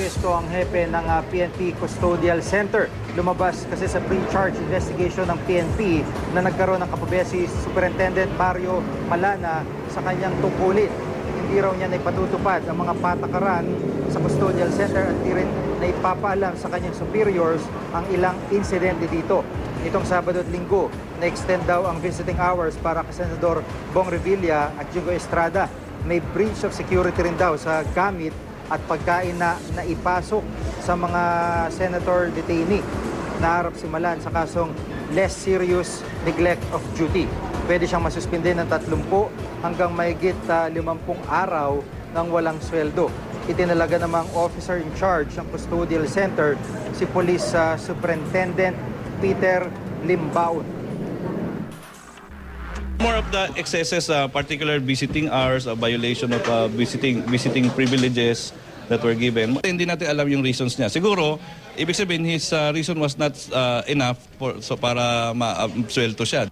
naaresto ang hepe ng PNP Custodial Center. Lumabas kasi sa pre-charge investigation ng PNP na nagkaroon ng kapabeya si Superintendent Mario Malana sa kanyang tungkulin. Hindi raw niya naipatutupad ang mga patakaran sa Custodial Center at di rin naipapaalam sa kanyang superiors ang ilang insidente dito. Itong Sabado at Linggo, na-extend daw ang visiting hours para kay Senador Bong Revilla at Jungo Estrada. May breach of security rin daw sa gamit at pagkain na naipasok sa mga senator detainee. Naharap si Malan sa kasong less serious neglect of duty. Pwede siyang masuspinde ng 30 hanggang mahigit 50 araw ng walang sweldo. Itinalaga namang officer in charge ng Custodial Center si Police Superintendent Peter Limbaon. More of the excesses, particular visiting hours, a violation of visiting privileges that were given. Hindi natin alam yung reasons niya. Siguro, ibig sabihin his reason was not enough para ma-sweldo siya.